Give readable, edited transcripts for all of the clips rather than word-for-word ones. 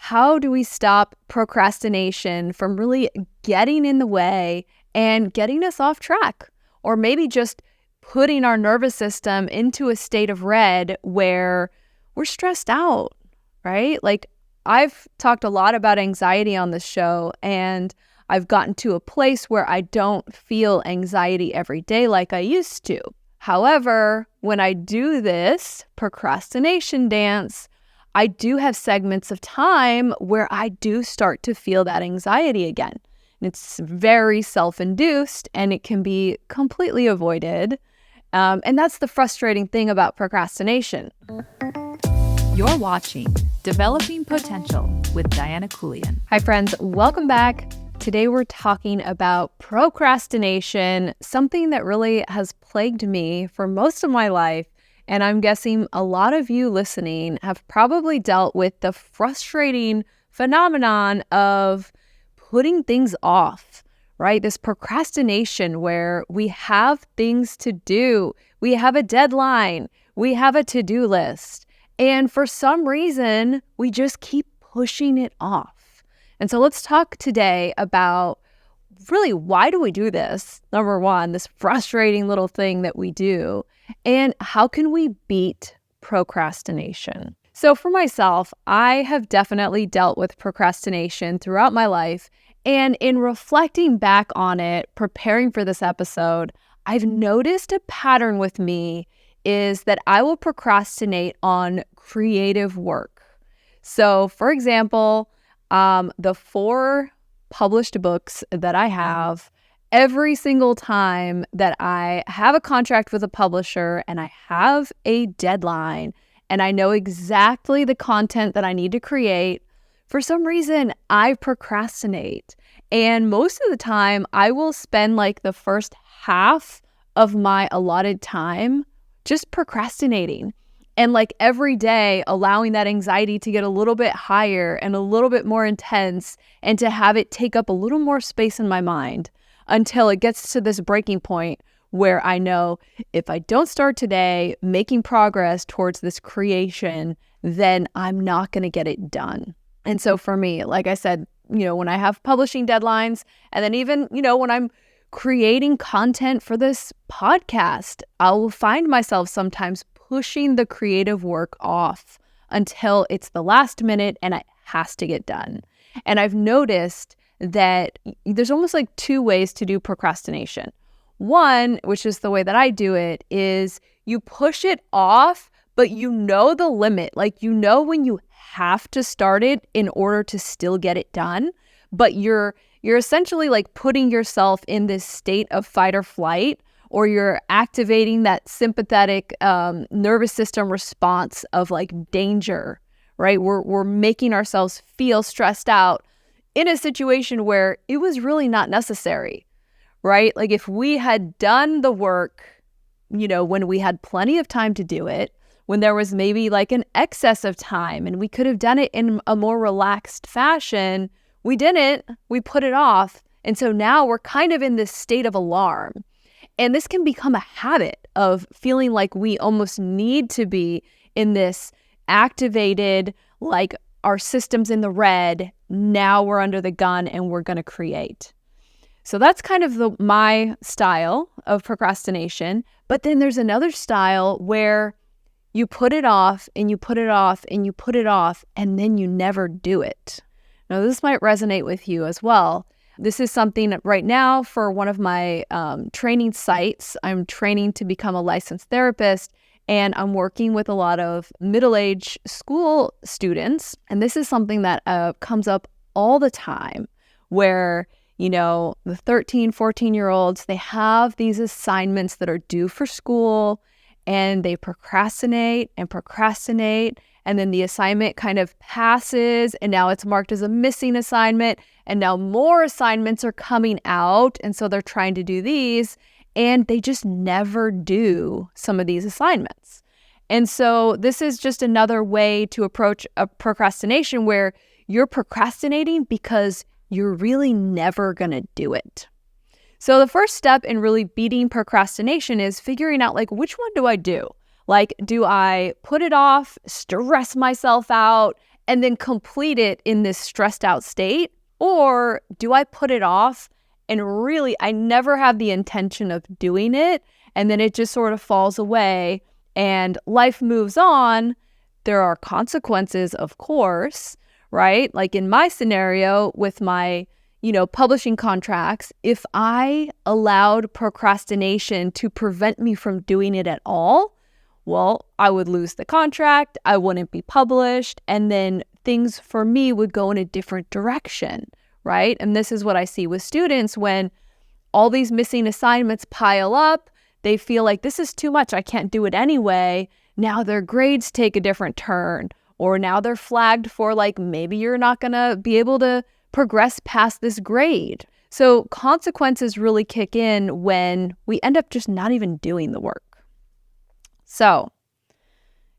how do we stop procrastination from really getting in the way and getting us off track? Or maybe just putting our nervous system into a state of red where we're stressed out, right? Like, I've talked a lot about anxiety on this show, and I've gotten to a place where I don't feel anxiety every day like I used to. However, when I do this procrastination dance, I do have segments of time where I do start to feel that anxiety again. And it's very self-induced, and it can be completely avoided. And that's the frustrating thing about procrastination. You're watching Developing Potential with Diana Keuilian. Hi, friends. Welcome back. Today we're talking about procrastination, something that really has plagued me for most of my life. And I'm guessing a lot of you listening have probably dealt with the frustrating phenomenon of putting things off, right? This procrastination where we have things to do. We have a deadline. We have a to-do list. And for some reason, we just keep pushing it off. And so let's talk today about really, why do we do this? Number one, this frustrating little thing that we do. And how can we beat procrastination? So for myself, I have definitely dealt with procrastination throughout my life. And in reflecting back on it, preparing for this episode, I've noticed a pattern with me is that I will procrastinate on creative work. So for example, the 4 published books that I have, every single time that I have a contract with a publisher and I have a deadline and I know exactly the content that I need to create, for some reason I procrastinate. And most of the time I will spend like the first half of my allotted time just procrastinating. And like every day, allowing that anxiety to get a little bit higher and a little bit more intense and to have it take up a little more space in my mind until it gets to this breaking point where I know if I don't start today making progress towards this creation, then I'm not going to get it done. And so for me, like I said, when I have publishing deadlines, and then even, when I'm creating content for this podcast, I will find myself sometimes pushing the creative work off until it's the last minute and it has to get done. And I've noticed that there's almost like 2 ways to do procrastination. One, which is the way that I do it, is you push it off, but you know the limit. Like, when you have to start it in order to still get it done, but you're essentially like putting yourself in this state of fight or flight, or you're activating that sympathetic nervous system response of like danger, right? We're making ourselves feel stressed out in a situation where it was really not necessary, right? Like if we had done the work, when we had plenty of time to do it, when there was maybe like an excess of time and we could have done it in a more relaxed fashion, we didn't, we put it off. And so now we're kind of in this state of alarm. And this can become a habit of feeling like we almost need to be in this activated, like our system's in the red, now we're under the gun and we're going to create. So that's kind of my style of procrastination. But then there's another style where you put it off and you put it off and you put it off and then you never do it. Now this might resonate with you as well. This is something right now for one of my training sites. I'm training to become a licensed therapist, and I'm working with a lot of middle-aged school students. And this is something that comes up all the time where, the 13, 14-year-olds, they have these assignments that are due for school, and they procrastinate and procrastinate. And then the assignment kind of passes, and now it's marked as a missing assignment. And now more assignments are coming out. And so they're trying to do these, and they just never do some of these assignments. And so this is just another way to approach a procrastination where you're procrastinating because you're really never going to do it. So the first step in really beating procrastination is figuring out, like, which one do I do? Like, do I put it off, stress myself out, and then complete it in this stressed out state? Or do I put it off and really, I never have the intention of doing it, and then it just sort of falls away and life moves on? There are consequences, of course, right? Like in my scenario with my, publishing contracts, if I allowed procrastination to prevent me from doing it at all, well, I would lose the contract, I wouldn't be published, and then things for me would go in a different direction, right? And this is what I see with students when all these missing assignments pile up, they feel like this is too much, I can't do it anyway. Now their grades take a different turn, or now they're flagged for like, maybe you're not gonna be able to progress past this grade. So consequences really kick in when we end up just not even doing the work. So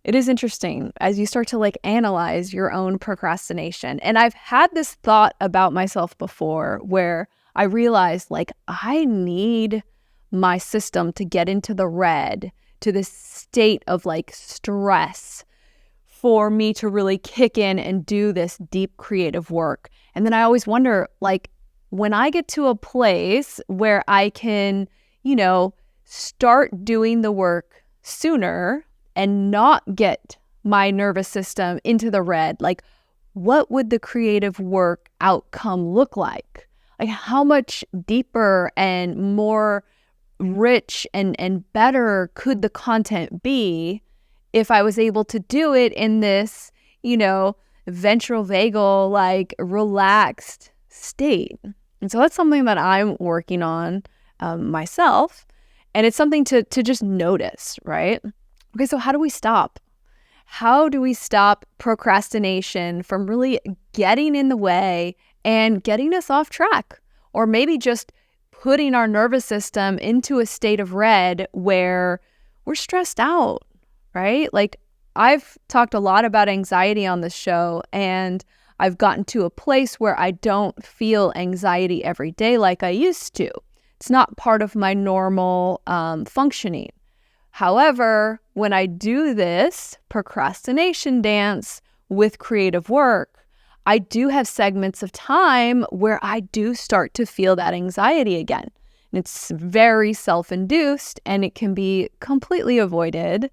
it is interesting as you start to like analyze your own procrastination. And I've had this thought about myself before where I realized like I need my system to get into the red, to this state of like stress for me to really kick in and do this deep creative work. And then I always wonder, like, when I get to a place where I can, start doing the work sooner and not get my nervous system into the red, like, what would the creative work outcome look like? Like, how much deeper and more rich and better could the content be if I was able to do it in this, ventral vagal, like relaxed state? And so that's something that I'm working on myself. And it's something to just notice, right? Okay, so how do we stop? How do we stop procrastination from really getting in the way and getting us off track? Or maybe just putting our nervous system into a state of red where we're stressed out, right? Like, I've talked a lot about anxiety on this show, and I've gotten to a place where I don't feel anxiety every day like I used to. It's not part of my normal functioning. However, when I do this procrastination dance with creative work, I do have segments of time where I do start to feel that anxiety again. And it's very self-induced, and it can be completely avoided.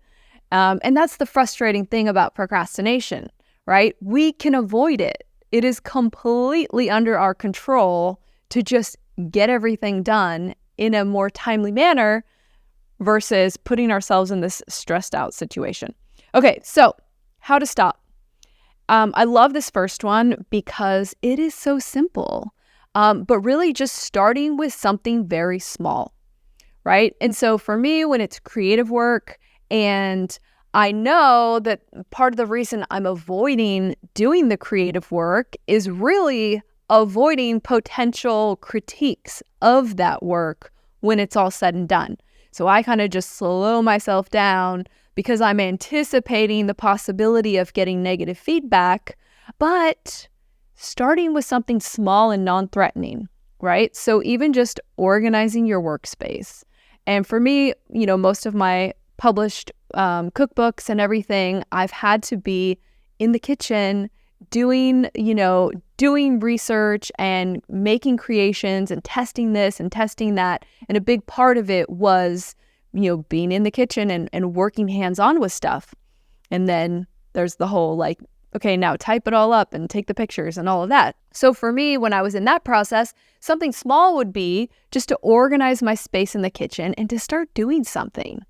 And that's the frustrating thing about procrastination, right? We can avoid it. It is completely under our control to just get everything done in a more timely manner versus putting ourselves in this stressed out situation. Okay, so how to stop. I love this first one because it is so simple, but really just starting with something very small, right? And so for me, when it's creative work, and I know that part of the reason I'm avoiding doing the creative work is really avoiding potential critiques of that work when it's all said and done. So I kind of just slow myself down because I'm anticipating the possibility of getting negative feedback, but starting with something small and non-threatening, right? So even just organizing your workspace. And for me, most of my published cookbooks and everything, I've had to be in the kitchen doing research and making creations and testing this and testing that. And a big part of it was, being in the kitchen and working hands-on with stuff. And then there's the whole like, okay, now type it all up and take the pictures and all of that. So for me, when I was in that process, something small would be just to organize my space in the kitchen and to start doing something.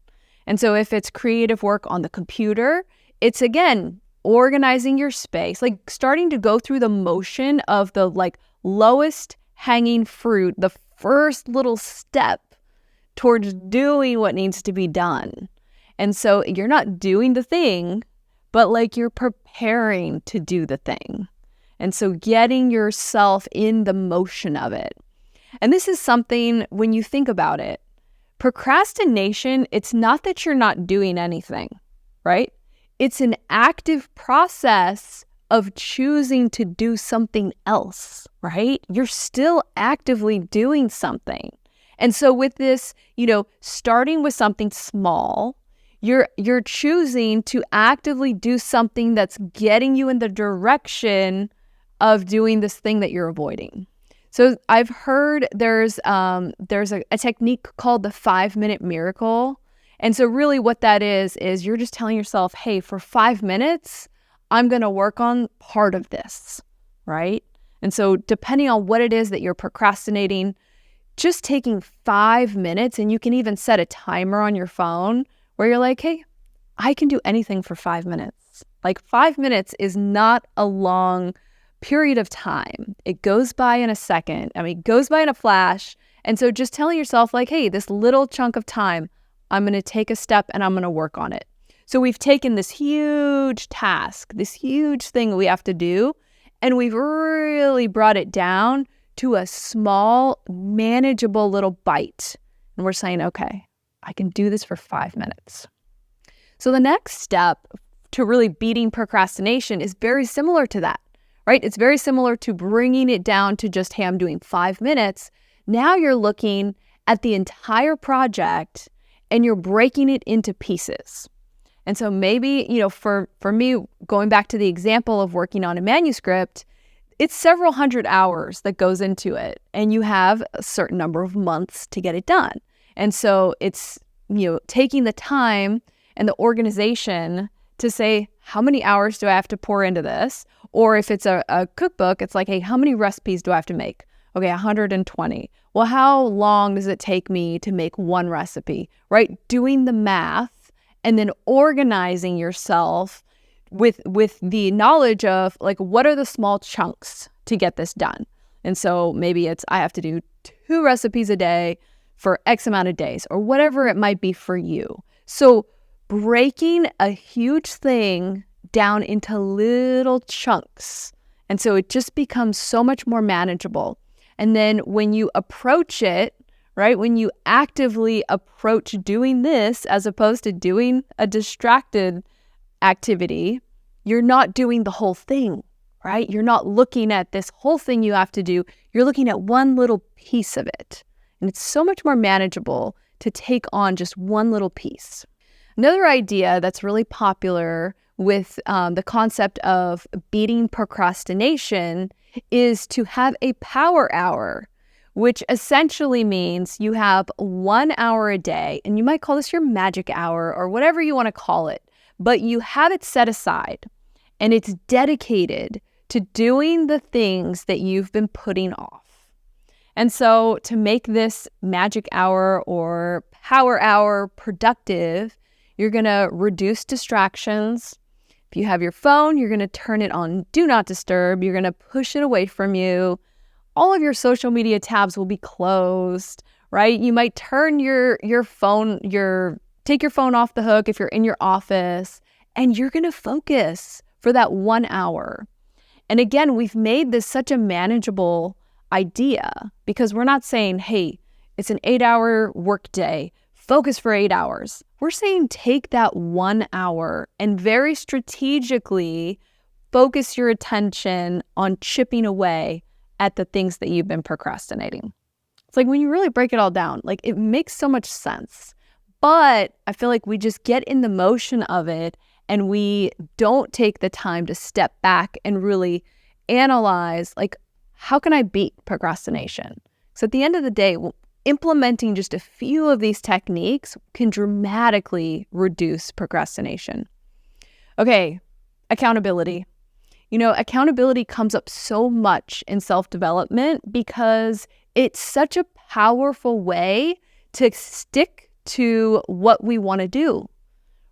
And so if it's creative work on the computer, it's again, organizing your space, like starting to go through the motion of the like lowest hanging fruit, the first little step towards doing what needs to be done. And so you're not doing the thing, but like you're preparing to do the thing. And so getting yourself in the motion of it. And this is something, when you think about it, procrastination, it's not that you're not doing anything, right? It's an active process of choosing to do something else, right? You're still actively doing something. And so with this, starting with something small, You're choosing to actively do something that's getting you in the direction of doing this thing that you're avoiding. So I've heard there's a technique called the 5-minute miracle. And so really what that is you're just telling yourself, hey, for 5 minutes, I'm going to work on part of this, right? And so depending on what it is that you're procrastinating, just taking 5 minutes, and you can even set a timer on your phone where you're like, hey, I can do anything for 5 minutes. Like 5 minutes is not a long period of time. It goes by in a second. I mean, it goes by in a flash. And so just telling yourself like, hey, this little chunk of time, I'm going to take a step and I'm going to work on it. So we've taken this huge task, this huge thing we have to do, and we've really brought it down to a small, manageable little bite. And we're saying, okay, I can do this for 5 minutes. So the next step to really beating procrastination is very similar to that, right? It's very similar to bringing it down to just, hey, I'm doing 5 minutes. Now you're looking at the entire project and you're breaking it into pieces. And so maybe, for me, going back to the example of working on a manuscript, it's several hundred hours that goes into it, and you have a certain number of months to get it done. And so it's, taking the time and the organization to say, how many hours do I have to pour into this? Or if it's a cookbook, it's like, hey, how many recipes do I have to make? Okay, 120. Well, how long does it take me to make one recipe, right? Doing the math and then organizing yourself with the knowledge of like, what are the small chunks to get this done? And so maybe it's, I have to do 2 recipes a day for X amount of days, or whatever it might be for you. So breaking a huge thing down into little chunks. And so it just becomes so much more manageable. And then when you approach it, right, when you actively approach doing this as opposed to doing a distracted activity, you're not doing the whole thing, right? You're not looking at this whole thing you have to do. You're looking at one little piece of it. And it's so much more manageable to take on just one little piece. Another idea that's really popular with the concept of beating procrastination is to have a power hour, which essentially means you have 1 hour a day, and you might call this your magic hour or whatever you want to call it, but you have it set aside and it's dedicated to doing the things that you've been putting off. And so to make this magic hour or power hour productive, you're going to reduce distractions. If you have your phone, you're going to turn it on Do Not Disturb. You're going to push it away from you. All of your social media tabs will be closed, right? You might turn your phone, take your phone off the hook if you're in your office, and you're going to focus for that 1 hour. And again, we've made this such a manageable idea because we're not saying, hey, it's an 8-hour work day, focus for 8 hours. We're saying take that 1 hour and very strategically focus your attention on chipping away at the things that you've been procrastinating. It's like when you really break it all down, like it makes so much sense. But I feel like we just get in the motion of it and we don't take the time to step back and really analyze, like, how can I beat procrastination? So at the end of the day, implementing just a few of these techniques can dramatically reduce procrastination. Okay, accountability. Accountability comes up so much in self-development because it's such a powerful way to stick to what we want to do,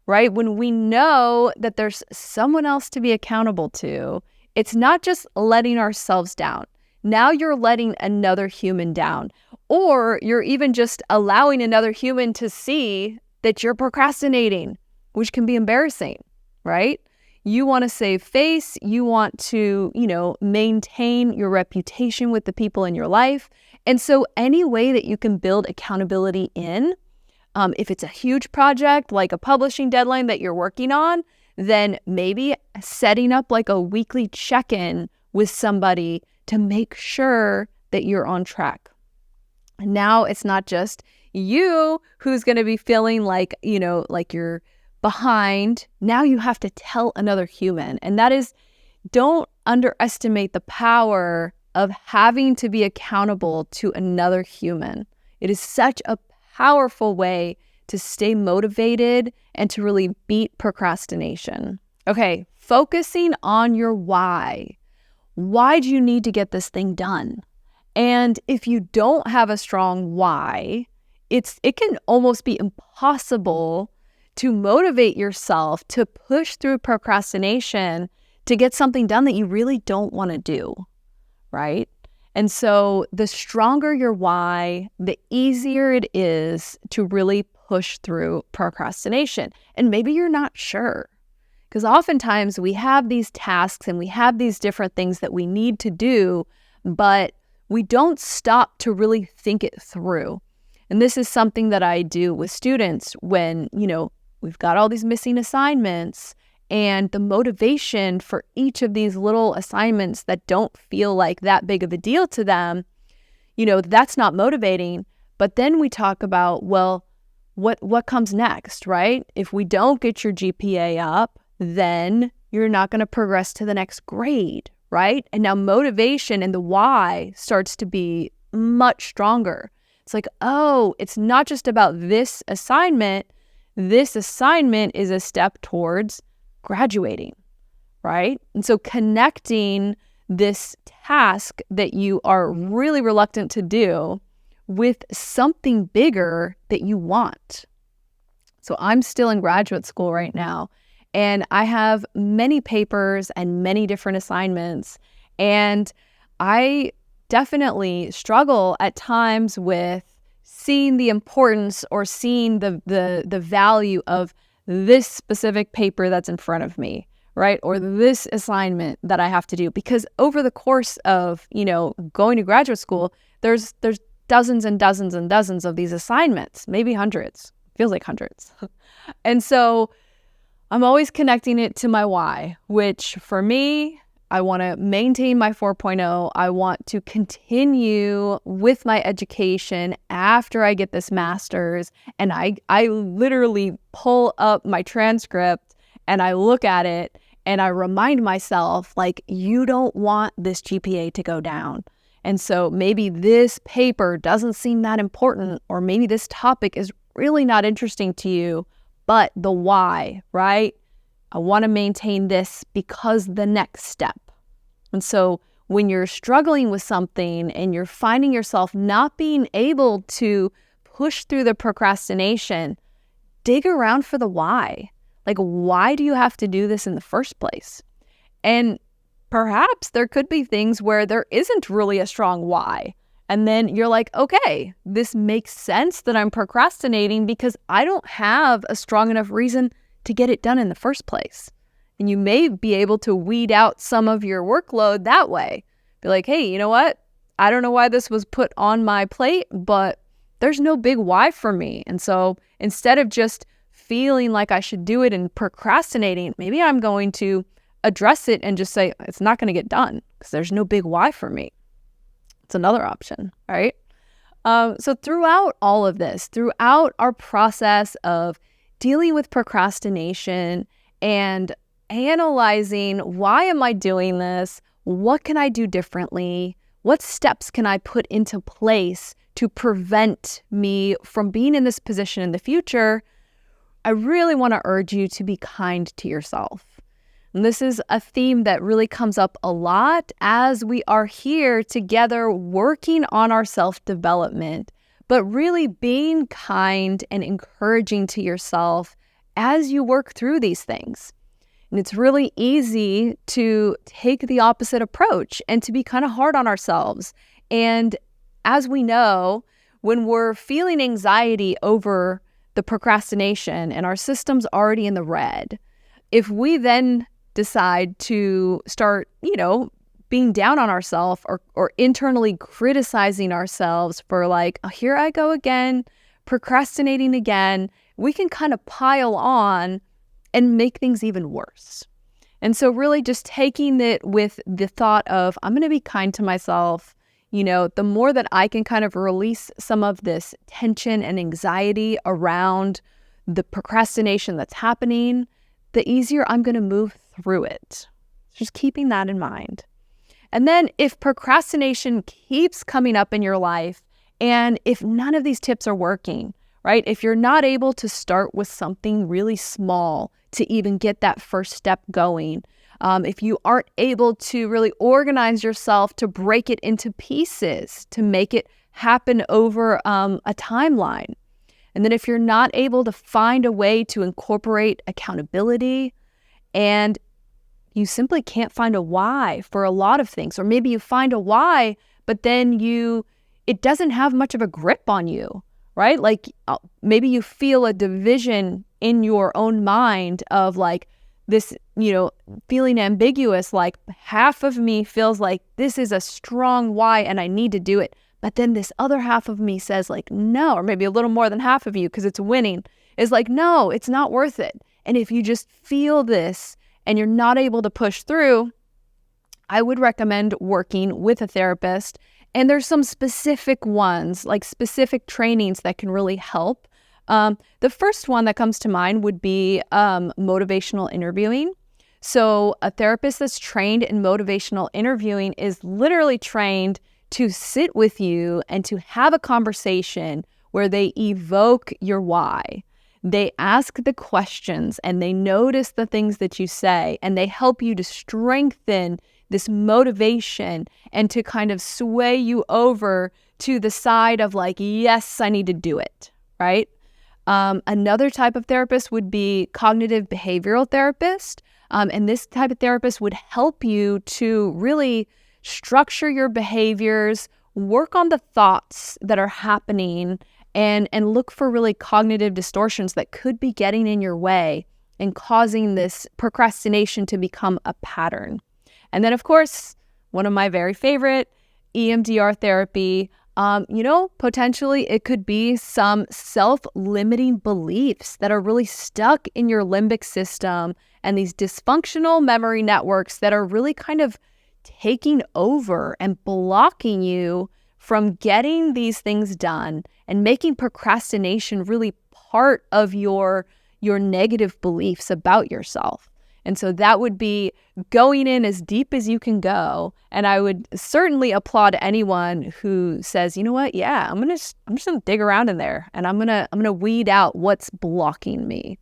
right? When we know that there's someone else to be accountable to, it's not just letting ourselves down. Now you're letting another human down, or you're even just allowing another human to see that you're procrastinating, which can be embarrassing, right? You want to save face. You want to, maintain your reputation with the people in your life. And so any way that you can build accountability in, if it's a huge project like a publishing deadline that you're working on, then maybe setting up like a weekly check-in with somebody to make sure that you're on track. Now it's not just you who's going to be feeling like, like you're behind, now you have to tell another human. And that is, don't underestimate the power of having to be accountable to another human. It is such a powerful way to stay motivated and to really beat procrastination. Okay, focusing on your why. Why do you need to get this thing done? And if you don't have a strong why, it can almost be impossible to motivate yourself to push through procrastination to get something done that you really don't want to do, right? And so the stronger your why, the easier it is to really push through procrastination. And maybe you're not sure, because oftentimes we have these tasks and we have these different things that we need to do, but we don't stop to really think it through. And this is something that I do with students when, we've got all these missing assignments, and the motivation for each of these little assignments that don't feel like that big of a deal to them, that's not motivating. But then we talk about, well, what comes next, right? If we don't get your GPA up, then you're not going to progress to the next grade, right? And now motivation and the why starts to be much stronger. It's like, oh, it's not just about this assignment. This assignment is a step towards graduating, right? And so connecting this task that you are really reluctant to do with something bigger that you want. So I'm still in graduate school right now, and I have many papers and many different assignments, and I definitely struggle at times with seeing the importance or seeing the value of this specific paper that's in front of me, right? Or this assignment that I have to do. Because over the course of, going to graduate school, there's dozens and dozens and dozens of these assignments, maybe hundreds, feels like hundreds. And so I'm always connecting it to my why, which for me, I want to maintain my 4.0. I want to continue with my education after I get this master's. And I literally pull up my transcript and I look at it and I remind myself, like, you don't want this GPA to go down. And so maybe this paper doesn't seem that important, or maybe this topic is really not interesting to you, but the why, right? I want to maintain this because the next step. And so when you're struggling with something and you're finding yourself not being able to push through the procrastination, dig around for the why. Like, why do you have to do this in the first place? And perhaps there could be things where there isn't really a strong why. And then you're like, okay, this makes sense that I'm procrastinating because I don't have a strong enough reason to get it done in the first place. And you may be able to weed out some of your workload that way. Be like, hey, you know what? I don't know why this was put on my plate, but there's no big why for me. And so instead of just feeling like I should do it and procrastinating, maybe I'm going to address it and just say, it's not going to get done because there's no big why for me. It's another option, right? So throughout all of this, throughout our process of dealing with procrastination and analyzing, why am I doing this? What can I do differently? What steps can I put into place to prevent me from being in this position in the future? I really want to urge you to be kind to yourself. And this is a theme that really comes up a lot as we are here together working on our self-development, but really being kind and encouraging to yourself as you work through these things. And it's really easy to take the opposite approach and to be kind of hard on ourselves. And as we know, when we're feeling anxiety over the procrastination and our system's already in the red, if we then decide to start, being down on ourselves or internally criticizing ourselves for like, oh, here I go again, procrastinating again, we can kind of pile on and make things even worse. And so really just taking it with the thought of, I'm going to be kind to myself. The more that I can kind of release some of this tension and anxiety around the procrastination that's happening, the easier I'm going to move through it. Just keeping that in mind. And then if procrastination keeps coming up in your life, and if none of these tips are working, right? If you're not able to start with something really small to even get that first step going, if you aren't able to really organize yourself to break it into pieces, to make it happen over a timeline, and then if you're not able to find a way to incorporate accountability, and you simply can't find a why for a lot of things, or maybe you find a why, but then it doesn't have much of a grip on you, right? Like maybe you feel a division in your own mind of like this, feeling ambiguous, like half of me feels like this is a strong why and I need to do it. But then this other half of me says like, no, or maybe a little more than half of you because it's winning is like, no, it's not worth it. And if you just feel this and you're not able to push through, I would recommend working with a therapist. And there's some specific ones, like specific trainings that can really help. The first one that comes to mind would be motivational interviewing. So a therapist that's trained in motivational interviewing is literally trained to sit with you and to have a conversation where they evoke your why. They ask the questions and they notice the things that you say, and they help you to strengthen this motivation and to kind of sway you over to the side of like, yes, I need to do it, right? Another type of therapist would be cognitive behavioral therapist. And this type of therapist would help you to really structure your behaviors, work on the thoughts that are happening, and look for really cognitive distortions that could be getting in your way and causing this procrastination to become a pattern. And then, of course, one of my very favorite, EMDR therapy. Potentially it could be some self-limiting beliefs that are really stuck in your limbic system and these dysfunctional memory networks that are really kind of taking over and blocking you from getting these things done and making procrastination really part of your negative beliefs about yourself. And so that would be going in as deep as you can go. And I would certainly applaud anyone who says, you know what? Yeah, I'm just gonna dig around in there and I'm gonna weed out what's blocking me.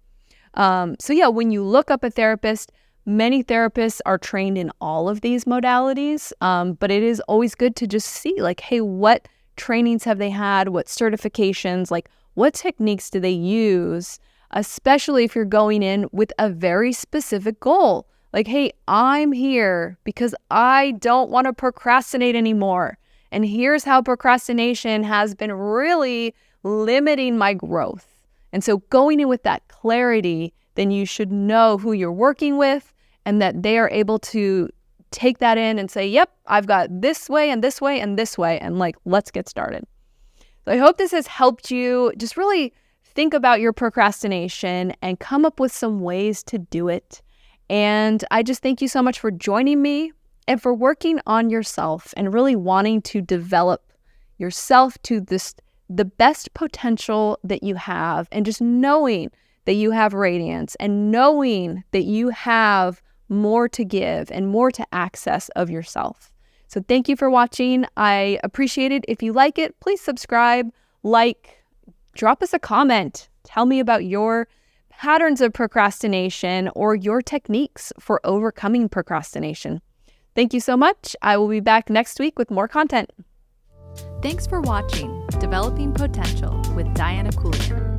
So yeah, when you look up a therapist, many therapists are trained in all of these modalities. But it is always good to just see like, hey, what trainings have they had? What certifications? Like, what techniques do they use? Especially if you're going in with a very specific goal. Like, hey, I'm here because I don't want to procrastinate anymore. And here's how procrastination has been really limiting my growth. And so going in with that clarity, then you should know who you're working with and that they are able to take that in and say, yep, I've got this way and this way and this way. And like, let's get started. So I hope this has helped you just really think about your procrastination and come up with some ways to do it. And I just thank you so much for joining me and for working on yourself and really wanting to develop yourself to the best potential that you have, and just knowing that you have radiance and knowing that you have more to give and more to access of yourself. So thank you for watching. I appreciate it. If you like it, please subscribe, drop us a comment. Tell me about your patterns of procrastination or your techniques for overcoming procrastination. Thank you so much. I will be back next week with more content. Thanks for watching Developing Potential with Diana Keuilian.